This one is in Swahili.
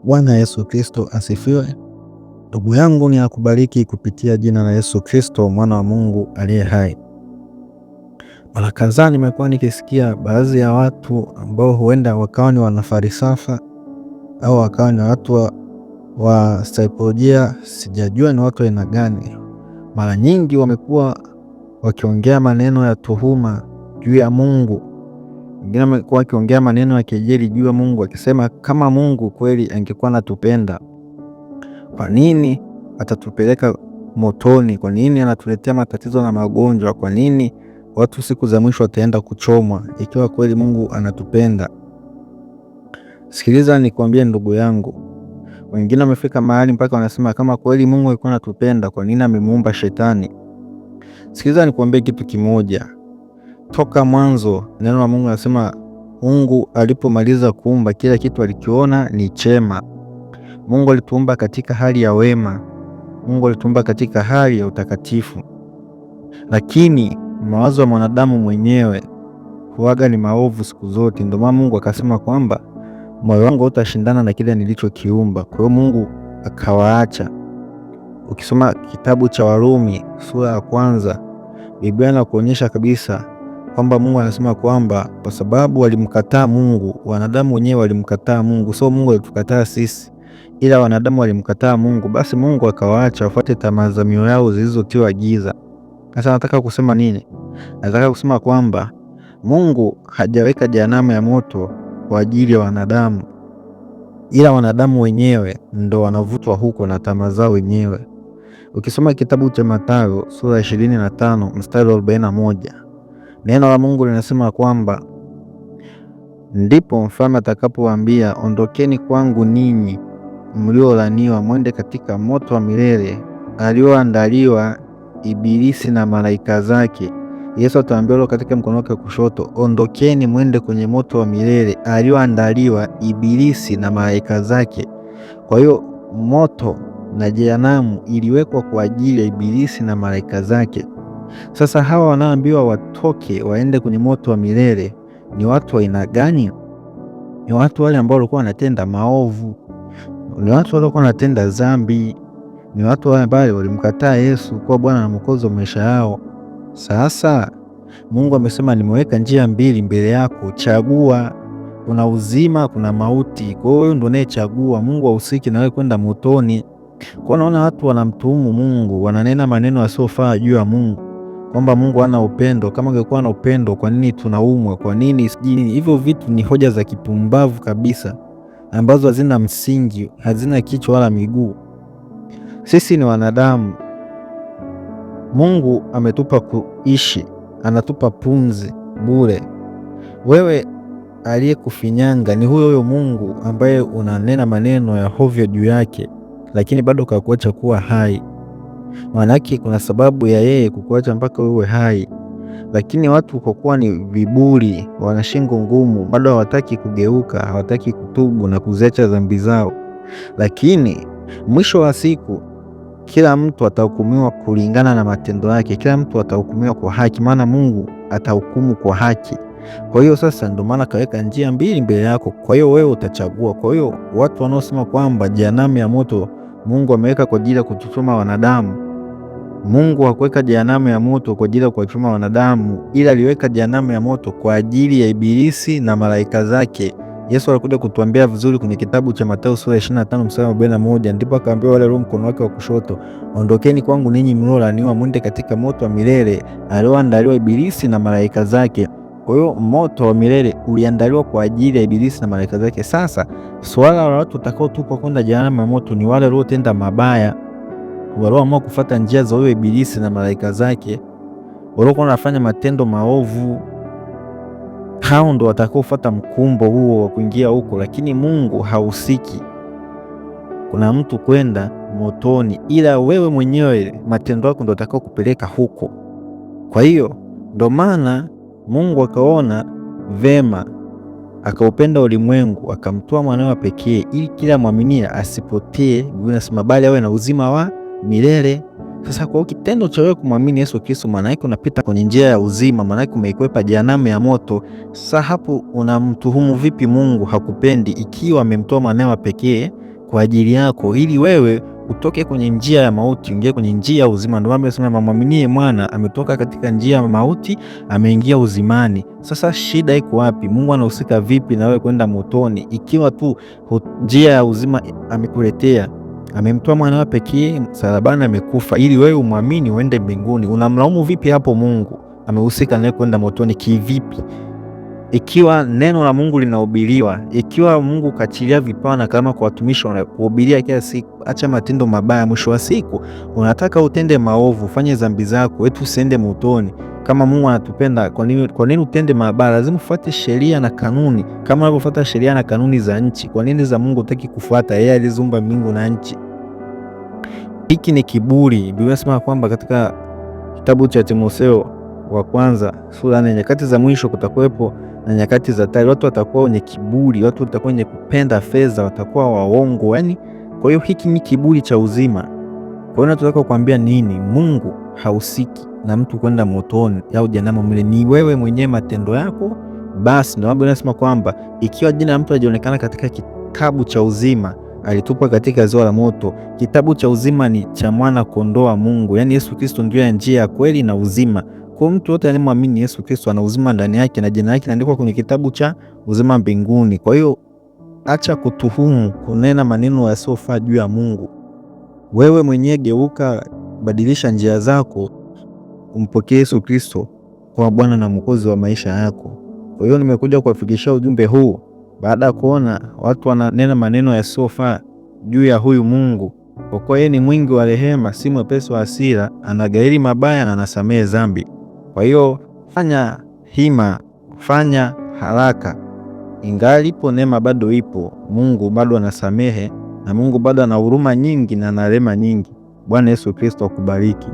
Bwana Yesu Kristo asifiwe. Ndugu yangu, ni akubariki kupitia jina la Yesu Kristo mwana wa Mungu aliye hai. Mara kadhaa nimekuwa nikisikia baadhi ya watu ambao huenda wakawa ni wanafarisafa au wakawa ni watu wa saikolojia, sijajua ni watu aina gani. Mara nyingi wamekuwa wakiongea maneno ya tuhuma juu ya Mungu. Wengine wamekuwa wakiongea maneno ya kejeli juu ya Mungu, akisema kama Mungu kweli angekuwa anatupenda, kwa nini atatupeleka motoni? Kwa nini anatuletea matatizo na magonjwa? Kwa nini watu siku za mwisho wataenda kuchomwa ikiwa kweli Mungu anatupenda? Sikiliza nikwambie ndugu yangu, wengine wamefika mahali mpaka wanasema kama kweli Mungu alikuwa anatupenda, kwa nini amemuumba shetani? Sikiliza nikwambie kitu kimoja. Toka mwanzo neno la Mungu anasema Mungu alipomaliza kuumba kila kitu alikiona ni chema. Mungu alituumba katika hali ya wema. Mungu alituumba katika hali ya utakatifu. Lakini mawazo ya mwanadamu mwenyewe huaga ni maovu siku zote. Ndio maana Mungu akasema kwamba moyo wangu utashindana na kile nilichokiumba. Kwa hiyo Mungu akawaacha. Ukisoma kitabu cha Warumi sura ya 1, Biblia inakuonyesha kabisa kwamba Mungu anasema kwamba kwa sababu walimkataa Mungu, wanadamu wenyewe walimkataa Mungu. So Mungu alitukataa sisi, ila wanadamu walimkataa Mungu, basi Mungu akawaacha wafuate tamaa za mioyo yao zilizotiwa giza. Sasa nataka kusema nini? Nataka kusema kwamba Mungu hajaweka jehanamu ya moto kwa ajili ya wanadamu, ila wanadamu wenyewe ndo wanavutwa huko na tamaa zao wenyewe. Ukisoma kitabu cha Mathayo sura ya 25 mstari wa 41, neno la Mungu linasema kwamba ndipo mfalme atakapowaambia, ondokeni kwangu ninyi mliolaniwa, mwende katika moto wa milele alioandaliwa Ibilisi na malaika zake. Yesu ataambia katika mkono wake wa kushoto, ondokeni mwende kwenye moto wa milele alioandaliwa Ibilisi na malaika zake. Kwa hiyo moto na jehanamu iliwekwa kwa ajili ya Ibilisi na malaika zake. Sasa hawa wanaambiwa watoke waende kwenye moto wa milele ni watu wa aina gani? Ni watu wale ambao walikuwa wanatenda maovu, ni watu wale walikuwa wanatenda dhambi, ni watu wale ambao walimkataa Yesu kuwa Bwana na Mwokozi wa maisha yao. Sasa Mungu amesema nimeweka njia mbili mbele yako, chagua. Kuna uzima, kuna mauti. Kwa hiyo ndio unayechagua. Mungu hahusiki na wewe kwenda motoni. Kwa naona watu wanamtuhumu Mungu, wananena maneno yasiyofaa juu ya Mungu, kwamba Mungu hana upendo. Kama angekuwa na upendo, kwa nini tunaumwa? Kwa nini sijini? Hivyo vitu ni hoja za kipumbavu kabisa, ambazo hazina msingi, hazina kichwa wala miguu. Sisi ni wanadamu. Mungu ametupa kuishi, anatupa pumzi bure. Wewe aliyekufinyanga ni huyo Mungu ambaye unanena maneno ya hovyo juu yake, lakini bado kakuacha kuwa hai. Maanake kuna sababu ya yeye kukuacha mpaka uwe hai. Lakini watu kwa kuwa ni viburi, wana shingo ngumu, bado hawataki kugeuka, hawataki kutubu na kuziacha dhambi zao. Lakini mwisho wa siku kila mtu atahukumiwa kulingana na matendo yake. Kila mtu atahukumiwa kwa haki, maana Mungu atahukumu kwa haki. Kwa hiyo sasa ndio maana kaweka njia mbili mbele yako. Kwa hiyo wewe utachagua. Kwa hiyo watu wanaosema kwamba jehanamu ya moto Mungu ameweka kwa ajili ya kutuchoma wanadamu, Mungu hakuweka jehanamu ya moto kwa ajili ya kuwachoma wanadamu, ila aliweka jehanamu ya moto kwa ajili ya Ibilisi na malaika zake. Yesu alikuja kutuambia vizuri kwenye kitabu cha Mathayo sura ya 25 mstari wa 41, ndipo akaambia wale walio mkono wake wa kushoto, ondokeni kwangu ninyi mliolaniwa, mwende katika moto wa milele alioandaliwa Ibilisi na malaika zake. Kwa hiyo moto wa milele uliandaliwa kwa ajili ya Ibilisi na malaika zake. Sasa swala la watu watakaotupwa kwenda jehanamu ya moto ni wale waliotenda mabaya, walioamua kufuata njia za huyo Ibilisi na malaika zake, waliokuwa wanafanya matendo maovu. Hao ndo watakaofuata mkumbo huo wa kuingia huko, lakini Mungu hahusiki. Kuna mtu kwenda motoni, ila wewe mwenyewe matendo yako ndo atakao kupeleka huko. Kwa hiyo ndo maana Mungu akaona vema, akaupenda ulimwengu, akamtoa mwanawe pekee, ili kila mwaminie asipotee, bali awe na uzima wa milele. Sasa kwa kitendo cha wewe kumwamini Yesu Kristo, maana yake unapita kwenye njia ya uzima, maana yake umeikwepa jehanamu ya moto. Sasa hapo unamtuhumu vipi Mungu hakupendi, ikiwa amemtoa mwanawe pekee kwa ajili yako ili wewe utoke kwenye njia ya mauti uingie kwenye njia ya uzima? Ndio maana anasema mamwaminie mwana ametoka katika njia ya mauti ameingia uzimani. Sasa shida iko wapi? Mungu anahusika vipi na wewe kwenda motoni ikiwa tu njia ya uzima amekuletea? Amemtoa mwanawe pekee msalabani, amekufa ili wewe umwamini uende mbinguni. Unamlaumu vipi hapo Mungu? Amehusika naye kwenda motoni kivipi? Ikiwa neno la Mungu linahubiriwa, ikiwa Mungu kachilia vipawa na kama kwa watumishi wanahubiria kila siku, acha matendo mabaya. Mwisho wa siku unataka utende maovu, ufanye dhambi zako, wetu usiende motoni. Kama Mungu anatupenda, kwa nini utende mabaya? Lazima ufuate sheria na kanuni kama unavyofuata sheria na kanuni za nchi. Kwa nini za Mungu hutaki kufuata? Yeye aliziumba mbingu na nchi. Hiki ni kiburi. Biblia inasema kwamba katika kitabu cha Timotheo wa kwanza sura 4, nyakati za mwisho kutakuwepo na nyakati za hatari. Watu watakuwa wenye kiburi, watu watakuwa wenye kupenda fedha, watakuwa waongo. Yani, kwa hiyo hiki ni kiburi cha uzima. Kwa hiyo nataka kukuambia nini? Mungu hausiki na mtu kwenda motoni au jehanamu milele. Ni wewe mwenyewe, matendo yako. Basi ndio Biblia inasema kwamba ikiwa jina la mtu alionekana katika kitabu cha uzima, alitupwa katika ziwa la moto. Kitabu cha uzima ni cha mwana kondoo wa Mungu, yani Yesu Kristo ndiye njia ya kweli na uzima. Kwa mtu yote anayemwamini Yesu Kristo ana uzima ndani yake na jina lake linaandikwa kwenye kitabu cha uzima mbinguni. Kwa hiyo acha kutuhumu, kunena maneno yasiyofaa juu ya Mungu. Wewe mwenyewe geuka, badilisha njia zako, umpokee Yesu Kristo kwa Bwana na Mwokozi wa maisha yako. Kwa hiyo nimekuja kuwafikishia ujumbe huu baada ya kuona watu wananena maneno yasiyofaa juu ya huyu Mungu. Kwa kuwa yeye ni mwingi wa rehema, si mwepesi wa hasira, anaghairi mabaya na anasamehe dhambi. Kwa hiyo fanya hima, fanya haraka. Ingali ipo neema, bado ipo. Mungu bado anasamehe na Mungu bado ana huruma nyingi na ana rehema nyingi. Bwana Yesu Kristo akubariki.